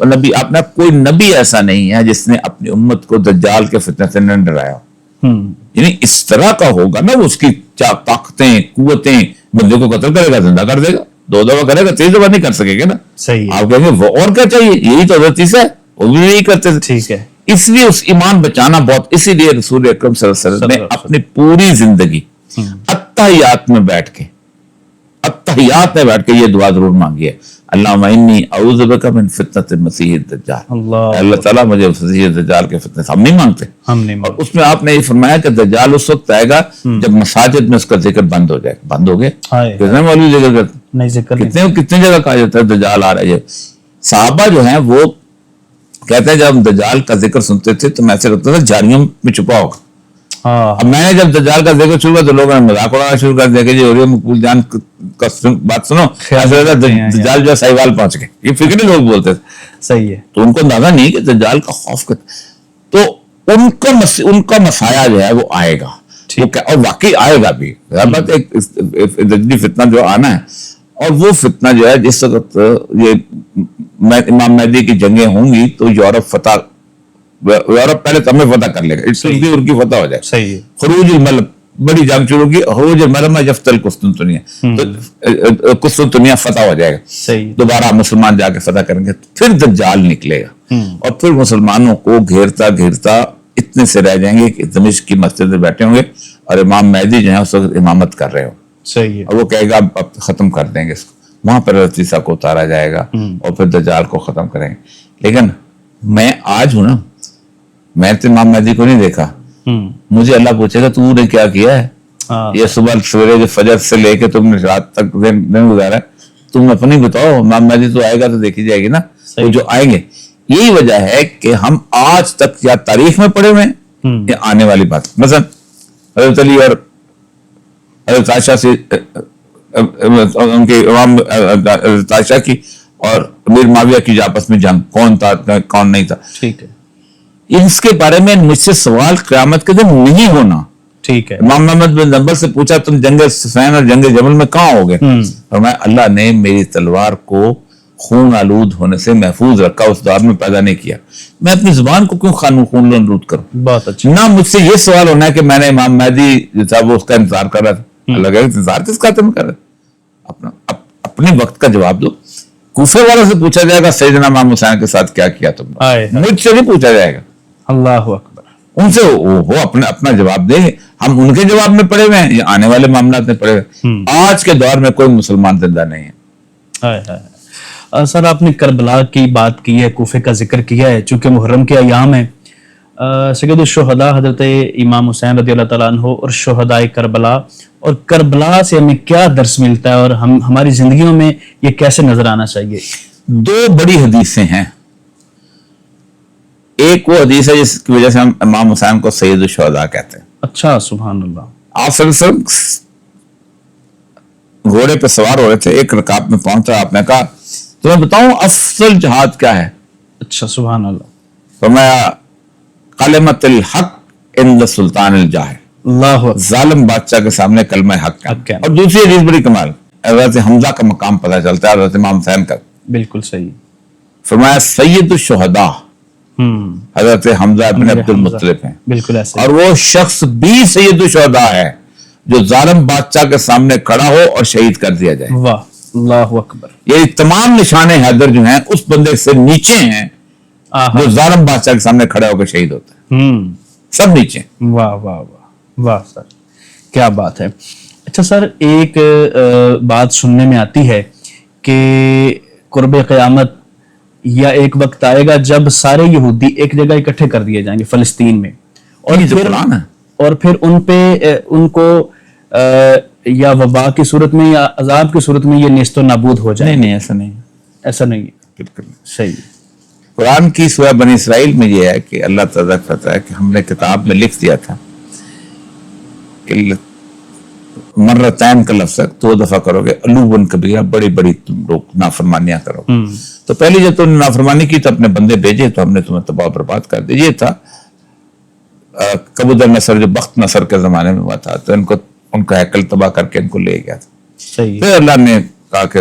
نبی اپنا کوئی نبی ایسا نہیں ہے جس نے اپنی امت کو دجال کے فتنے سے نہ ڈرایا. یعنی اس طرح کا ہوگا نا، اس کی طاقتیں قوتیں، بندے کو قتل کرے گا، زندہ کر دے گا، 2 دفعہ کرے گا، 3 دفعہ نہیں کر سکے گا نا. صحیح. آپ کہیں گے وہ اور کیا چاہیے، یہی تو حضرت عیسیٰ ہے، وہ بھی نہیں کرتے تھے. ٹھیک ہے. اس لیے اس ایمان بچانا بہت، اسی لیے رسول اکرم صلی اللہ علیہ وسلم نے اپنی پوری زندگی اتحیات میں بیٹھ کے یہ دعا ضرور مانگی ہے، اللہم انی اعوذ بک من فتنۃ المسیح الدجال. اللہ تعالیٰ مجھے مسیح الدجال کے فتنے سے، ہم نہیں مانگتے. اور اس میں آپ نے یہ فرمایا کہ دجال اس وقت آئے گا جب مساجد میں اس کا ذکر بند ہو جائے. بند ہو گئے، کتنے مولوی ذکر کرتے، کتنے جگہ کہا جاتا ہے دجال آ رہا ہے. صحابہ جو ہیں وہ کہتے ہیں جب ہم دجال کا ذکر سنتے تھے تو میں ایسے لگتا تھا جھاڑیوں میں چھپا ہوگا. اب میں نے جب دجال کا ذکر شروع کیا تو لوگوں نے مذاق اڑانا شروع کر دیا کہ جی مقبول جان کا بات سنو، دجال جو ہے سہیوال پہنچ گئے. یہ فکری لوگ بولتے تھے. صحیح ہے. تو ان کو اندازہ نہیں کہ دجال کا خوف تو ان کا مسایہ جو ہے وہ آئے گا، اور واقعی آئے گا بھی. دجلی فتنہ جو آنا ہے، اور وہ فتنہ جو ہے جس وقت یہ امام مہدی کی جنگیں ہوں گی تو یورپ پہلے تو ہمیں فتح کر لے گا، اس سے ان کی فتح ہو جائے. صحیح. خروج الملک، بڑی جنگ شروع کی، خروج الملک یفتل قسطنطنیہ، تو قسطنطنیہ فتح ہو جائے گا. صحیح. دوبارہ مسلمان جا کے فتح کریں گے، پھر دجال نکلے گا اور پھر مسلمانوں کو گھیرتا گھیرتا اتنے سے رہ جائیں گے کہ دمشق کی مسجد میں بیٹھے ہوں گے اور امام مہدی جو ہے اس وقت امامت کر رہے ہو. صحیح ہے. اور وہ کہے گا اب ختم کر دیں گے اس کو. وہاں پر حضرت عیسیٰ کو اتارا جائے گا اور پھر دجال کو ختم کریں گے. لیکن میں آج ہوں نا، میں تو امام مہدی کو نہیں دیکھا. مجھے اللہ پوچھے گا تو نے کیا کیا ہے، یہ صبح سویرے جو فجر سے لے کے تم نے رات تک دن گزارا، تم اپنی بتاؤ. امام مہدی تو آئے گا تو دیکھی جائے گی نا. وہ جو آئیں گے، یہی وجہ ہے کہ ہم آج تک یا تاریخ میں پڑھے ہوئے ہیں یا آنے والی بات. مثلا حضرت علی اور حضرت عائشہ سے ان کے امام حضرت عائشہ کی اور امیر معاویہ کی آپس میں جنگ، کون تھا کون نہیں تھا. ٹھیک ہے. اس کے بارے میں مجھ سے سوال قیامت کے دن نہیں ہونا. ٹھیک ہے. امام محمد بن حنبل سے پوچھا تم جنگ صفین اور جنگ جمل میں کہاں ہو گئے؟ اور میں اللہ نے میری تلوار کو خون آلود ہونے سے محفوظ رکھا، اس دور میں پیدا نہیں کیا. میں اپنی زبان کو کیوں خون آلود کروں؟ بہت اچھا. نہ مجھ سے یہ سوال ہونا ہے کہ میں نے امام مہدی جو تھا وہ اس کا انتظار کر رہا تھا. اللہ کا انتظار کس کا تم کر رہے؟ اپنے وقت کا جواب دو. کوفے والوں سے پوچھا جائے گا سیدنا امام حسین کے ساتھ کیا کیا تم نے، مجھ سے نہیں پوچھا جائے گا. اللہ اکبر. ان سے وہ اپنا جواب دیں گے. ہم ان کے جواب میں پڑے ہوئے ہیں یا آنے والے معاملات میں پڑے ہوئے. آج کے دور میں کوئی مسلمان زندہ نہیں ہے. سر آپ نے کربلا کی بات کی ہے، کوفے کا ذکر کیا ہے، چونکہ محرم کے ایام ہیں. سید الشہداء حضرت امام حسین رضی اللہ تعالیٰ عنہ اور شہداء کربلا، اور کربلا سے ہمیں کیا درس ملتا ہے اور ہماری زندگیوں میں یہ کیسے نظر آنا چاہیے؟ 2 بڑی حدیثیں ہیں. ایک وہ حدیث ہے جس کی وجہ سے ہم امام حسین کو سید الشہداء کہتے ہیں. اچھا، سبحان اللہ. آپ صلی اللہ علیہ وسلم گھوڑے پہ سوار ہو رہے تھے، ایک رکعت میں پہنچا، آپ نے کہا تمہیں بتاؤں افضل جہاد کیا ہے؟ اچھا، سبحان اللہ. فرمایا کلمۃ الحق عند سلطان الجاہر. اللہ. ظالم بادشاہ کے سامنے کلمہ حق ہے. اور دوسری حدیث بڑی کمال، حضرت حمزہ کا مقام پتہ چلتا ہے حضرت امام حسین کا. بالکل صحیح. فرمایا سید الشہداء حضرت حمزہ ابن عبد المطلب ہیں. بالکل ایسے. اور وہ شخص بھی سید الشہداء ہے جو ظالم بادشاہ کے سامنے کھڑا ہو اور شہید کر دیا جائے. واہ، اللہ اکبر. یہ تمام نشان حیدر جو ہیں اس بندے سے نیچے ہیں جو ظالم بادشاہ کے سامنے کھڑا ہو کے شہید ہوتا ہے. سب نیچے. واہ واہ واہ واہ سر، کیا بات ہے. اچھا سر، ایک بات سننے میں آتی ہے کہ قرب قیامت یا ایک وقت آئے گا جب سارے یہودی ایک جگہ اکٹھے کر دیے جائیں گے فلسطین میں، اور پھر ان کو یا وبا کی صورت میں یا عذاب کی صورت میں یہ نیست و نابود ہو جائے. نہیں، ایسا نہیں، ایسا نہیں. بالکل صحیح. قرآن کی سورہ بنی اسرائیل میں یہ ہے کہ اللہ تعالیٰ کہتا ہے کہ ہم نے کتاب میں لکھ دیا تھا کہ مرتین کا لفظ ہے، 2 دفعہ کرو گے علوبن کبیرہ، بڑی بڑی تم لوگ نافرمانیاں کرو. تو پہلی جب تم نے نافرمانی کی تو اپنے بندے بھیجے تو ہم نے تمہیں تباہ برباد کر دیا. یہ تھا کبودر نصر جو بخت نصر کے زمانے میں ہوا تھا، تو ان کا ہیکل تباہ کر کے ان کو لے گیا تھا. پھر اللہ نے کہا کہ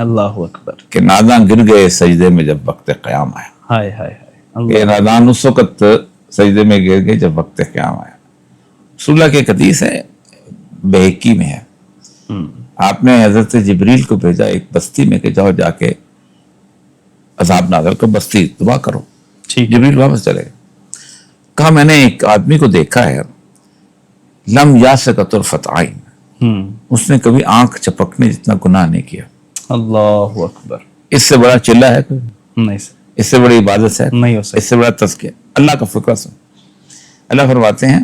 اللہ اکبر. کہ ناداں گر گئے سجدے میں جب وقت قیام آیا. ہائے ہائے ہائے. کہ نادان اس وقت سجدے میں گر گئے جب وقت قیام آیا. رسول اللہ کے حدیث ہے, بہقی میں ہے, آپ نے حضرت جبریل کو بھیجا ایک بستی میں کہ جاؤ جا کے عذاب نازل کو بستی تباہ کرو. جبریل واپس چلے گئے. کہا میں نے ایک آدمی کو دیکھا ہے, لم یاسق طرفۃ عین, اس نے کبھی آنکھ چپکنے جتنا گناہ نہیں کیا. اللہ اکبر. اس سے بڑا چلہ ہے کوئی نہیں سر, اس سے بڑی عبادت ہے نہیں ہو سکتا. اس سے بڑا تزکیہ. اللہ کا فکر سن. اللہ فرماتے ہیں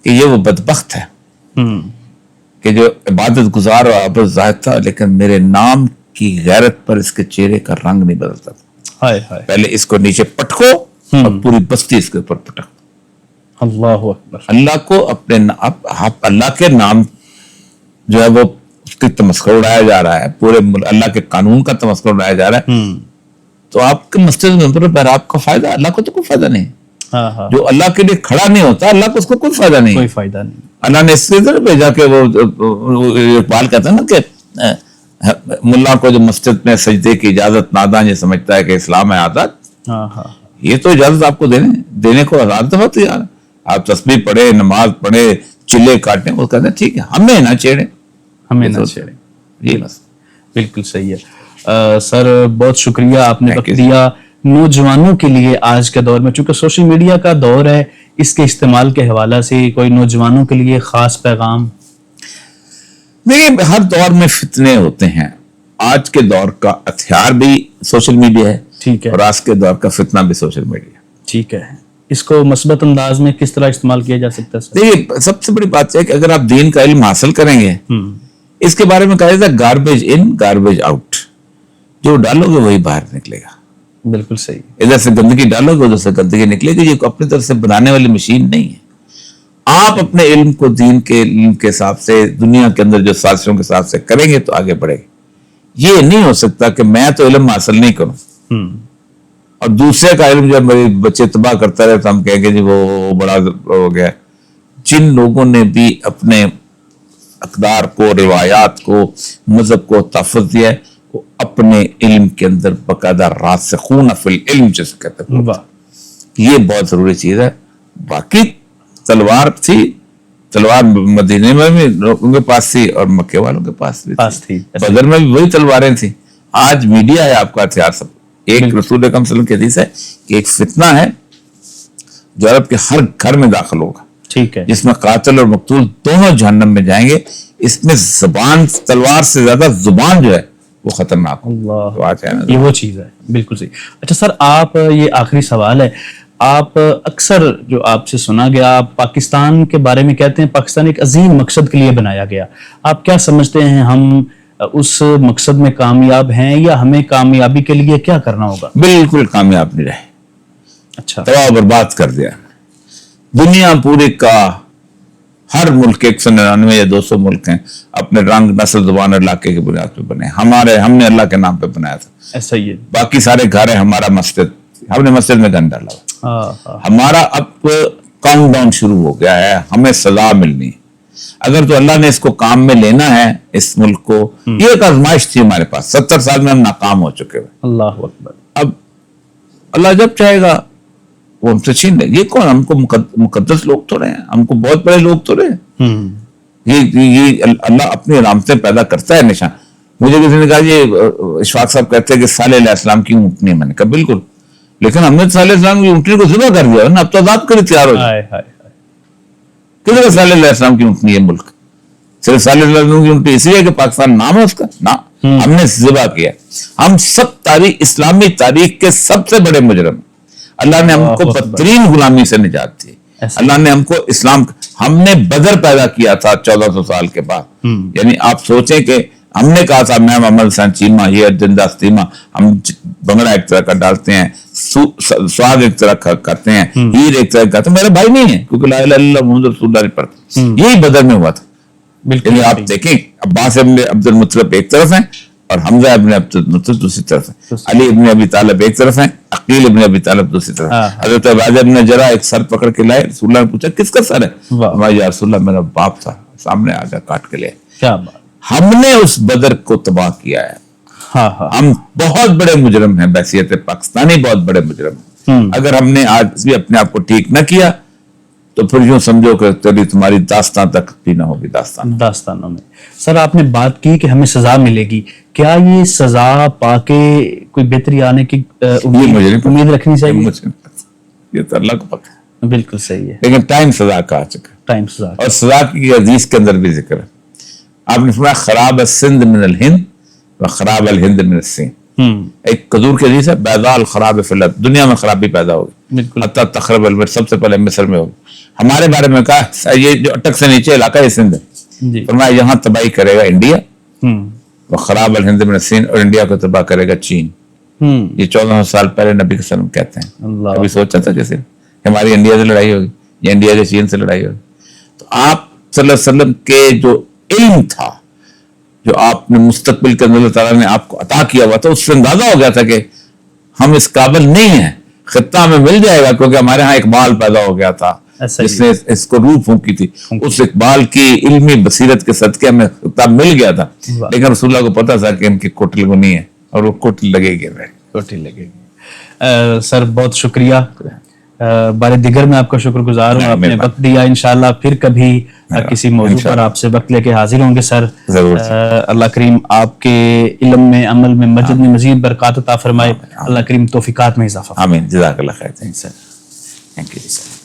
کہ یہ وہ بدبخت ہے کہ جو عبادت گزار اور عبادت زاہد تھا لیکن میرے نام کی غیرت پر اس کے چہرے کا رنگ نہیں بدلتا تھا. ہائے ہائے. پہلے اس کو نیچے پٹکو اور پوری بستی اس کے اوپر پٹک. اللہ اکبر. اللہ کو اپنے اللہ کے نام جو ہے وہ اس کی تمسخر اڑایا جا رہا ہے, پورے اللہ کے قانون کا تمسخر اڑایا جا رہا ہے, تو آپ کے مسجد میں آپ کا فائدہ, اللہ کو تو کوئی فائدہ نہیں. جو اللہ کے لیے کھڑا نہیں ہوتا اللہ کو اس کو کوئی فائدہ نہیں. کوئی فائدہ نہیں. اللہ نے اس لیے بھیجا کہ وہ اقبال کہتا ہے نا کہ ملا کو جو مسجد میں سجدے کی اجازت نادان یہ سمجھتا ہے کہ اسلام ہے عادت, یہ تو اجازت آپ کو دینے کو آزاد دفعہ تیار. آپ تسبیح پڑھے, نماز پڑھے, چلے کاٹیں, وہ کہتے ہیں ٹھیک ہے, ہمیں نہ چھیڑیں, ہمیں نہ چھیڑیں. جی بس بالکل صحیح ہے. سر بہت شکریہ, آپ نے وقت دیا نوجوانوں کے لیے. آج کے دور میں چونکہ سوشل میڈیا کا دور ہے, اس کے استعمال کے حوالہ سے کوئی نوجوانوں کے لیے خاص پیغام؟ دیکھیے, ہر دور میں فتنے ہوتے ہیں. آج کے دور کا ہتھیار بھی سوشل میڈیا ہے, ٹھیک ہے, اور آج کے دور کا فتنہ بھی سوشل میڈیا. ٹھیک ہے. اس کو مثبت انداز میں کس طرح استعمال کیا جا سکتا ہے؟ دیکھیے, سب سے بڑی بات ہے کہ اگر آپ دین کا علم حاصل کریں گے, اس کے بارے میں کہا جاتا ہے گاربیج ان گاربیج آؤٹ. جو ڈالو گے وہی باہر نکلے گا. بالکل صحیح. ادھر سے گندگی ڈالو گے ادھر سے گندگی نکلے گی. یہ اپنی طرف سے بنانے والی مشین نہیں ہے. آپ اپنے علم کو دین کے علم کے حساب سے دنیا کے اندر جو سازشوں کے حساب سے کریں گے تو آگے بڑھے گے. یہ نہیں ہو سکتا کہ میں تو علم حاصل نہیں کروں اور دوسرے کا علم جب میرے بچے تباہ کرتا رہے تو ہم کہیں گے جی وہ بڑا ہو گیا. جن لوگوں نے بھی اپنے اقدار کو, روایات کو, مذہب کو تحفظ دیا ہے, وہ اپنے علم کے اندر باقاعدہ راسخون فی العلم جسے کہتے ہیں, یہ بہت ضروری چیز ہے. باقی تلوار تھی, تلوار مدینے میں بھی لوگوں کے پاس تھی اور مکے والوں کے پاس بھی تھی. بدر میں بھی وہی تلواریں تھیں. آج میڈیا ہے آپ کا ہتھیار. سب ایک رسول اکرم صلی اللہ علیہ وسلم کی حدیث ہے کہ ایک فتنہ ہے جو عرب کے ہر گھر میں داخل ہوگا, ٹھیک ہے, جس میں قاتل اور مقتول دونوں جہنم میں جائیں گے. اس میں زبان, تلوار سے زیادہ زبان جو ہے وہ خطرناک. یہ وہ چیز ہے. بالکل صحیح. اچھا سر, آپ, یہ آخری سوال ہے, آپ اکثر جو آپ سے سنا گیا, آپ پاکستان کے بارے میں کہتے ہیں پاکستان ایک عظیم مقصد کے لیے بنایا گیا. آپ کیا سمجھتے ہیں, ہم اس مقصد میں کامیاب ہیں یا ہمیں کامیابی کے لیے کیا کرنا ہوگا؟ بالکل کامیاب نہیں رہے. اچھا, تباہ برباد کر دیا. دنیا پوری کا ہر ملک 199 یا 200 ملک ہیں, اپنے رنگ, نسل, زبان, علاقے کی بنیاد پہ بنے. ہم نے اللہ کے نام پہ بنایا تھا. ایسا ہی ہے. باقی سارے گھر ہیں, ہمارا مسجد, ہم نے مسجد میں گن ڈالا. ہمارا اب کاؤنٹ ڈاؤن شروع ہو گیا ہے, ہمیں سزا ملنی ہے. اگر تو اللہ نے اس کو کام میں لینا ہے, اس ملک کو, یہ ایک آزمائش تھی ہمارے پاس. 70 سال میں ہم ناکام ہو چکے ہوئے. اللہ اکبر. اب اللہ جب چاہے گا وہ ہم سے چھین لے. یہ کون, ہم کو مقدس لوگ تو رہے ہیں, ہم کو بہت بڑے لوگ تو رہے ہیں. یہ اللہ اپنی علامتیں پیدا کرتا ہے, نشان. مجھے کسی نے کہا یہ اشفاق صاحب کہتے ہیں کہ صالح علیہ السلام کی اونٹنی. میں نے کہا بالکل, لیکن ہم نے صالح علیہ السلام کی اونٹنی کو ذبح کر دیا نا, اب تو عذاب کے لیے تیار ہو جائے. کدھر صالح علیہ السلام کی اونٹنی ہے ملک؟ صرف صالح علیہ السلام کی اونٹنی اس لیے کہ پاکستان نام ہے اس کا؟ نہ, ہم نے ذبح کیا. ہم سب تاریخ, اسلامی تاریخ کے سب سے بڑے مجرم. اللہ نے ہم کو بدترین غلامی سے نجات دی. اللہ نے ہم کو اسلام, ہم نے بدر پیدا کیا تھا 1400 سال کے بعد. یعنی آپ سوچیں کہ ہم نے کہا تھا میں محمد حسین چیمہ, یہ زندہ استیمہ, ہم بنگڑا ایک طرح کا ڈالتے ہیں, سواگ ایک طرح کا کرتے ہیں, ہیر ایک طرح کا کرتے ہیں. میرے بھائی نہیں ہے کیونکہ لا الہ الا اللہ محمد رسول اللہ نہیں پڑھتے. یہی بدر میں ہوا تھا. بالکل آپ دیکھیں, عباس ابن عبد المطلب ایک طرف ہیں اور حمزہ ابن عبد المطلب دوسری طرف ہیں, علی ابن ابی طالب ایک طرف ہیں, عقیل ابن ابی طالب دوسری طرف. حضرت عبادہ ابن جرح ایک سر پکڑ کے لائے, رسول اللہ نے پوچھا کس کا سر ہے؟ ہمارا یا رسول اللہ میرا باپ تھا, سامنے آ گیا کاٹ کے لے. کیا بات. ہم نے اس بدر کو تباہ کیا ہے. ہاں ہاں ہم بہت بڑے مجرم ہیں، بحیثیت پاکستانی بہت بڑے مجرم ہیں. اگر ہم نے آج بھی اپنے آپ کو ٹھیک نہ کیا تو پھر یوں سمجھو کہ کبھی تمہاری داستان تک بھی نہ ہوگی داستانوں میں. سر آپ نے بات کی کہ ہمیں سزا ملے گی، کیا یہ سزا پا کے کوئی بہتری آنے کی امید رکھنی چاہیے؟ یہ تو اللہ کو پتہ ہے. بالکل صحیح ہے. لیکن ٹائم سزا کا آ چکا، ٹائم سزا اور سزا کی حدیث کے اندر بھی ذکر ہے. آپ نے فرمایا خراب السند من الہند و خراب الہند من السین. ایک قدور کی حدیث ہے، بیضاء الخراب فی الارض، دنیا میں خرابی پیدا ہوگی، بالکل حتی تخرب المصر، سب سے پہلے مصر میں ہوگی. ہمارے بارے میں کہا یہ جو اٹک سے نیچے علاقہ ہے سندھ ہے، فرمایا یہاں تباہی کرے گا انڈیا، وہ خراب الہند من السین، اور انڈیا کو تباہ کرے گا چین. یہ 1400 سال پہلے نبی کے وسلم کہتے ہیں. ابھی سوچا تھا کہ صرف ہماری انڈیا سے لڑائی ہوگی یا انڈیا سے چین سے لڑائی ہوگی. تو آپ صلی اللہ علیہ وسلم کے جو علم تھا، جو آپ نے مستقبل کے اندر اللہ تعالیٰ نے آپ کو عطا کیا ہوا تھا، اس سے اندازہ ہو گیا تھا کہ ہم اس قابل نہیں ہیں، خطہ ہمیں مل جائے گا، کیونکہ ہمارے ہاں اقبال پیدا ہو گیا تھا جس نے اس کو روح پھونکی تھی. اس اقبال کی علمی بصیرت کے صدقے ہمیں خطہ مل گیا تھا. لیکن رسول اللہ کو پتا تھا کہ ان کی کوٹل کو نہیں ہے، اور وہ کوٹل لگے گی. سر بہت شکریہ. بارے دیگر میں آپ کا شکر گزار ہوں، آپ نے وقت دیا. انشاءاللہ پھر کبھی کسی موضوع پر آپ سے وقت لے کے حاضر ہوں گے سر. اللہ کریم آپ کے علم میں، عمل میں، مسجد میں مزید برکات عطا فرمائے. اللہ کریم توفیقات میں اضافہ. آمین. جزاک اللہ خیر. Thank you sir.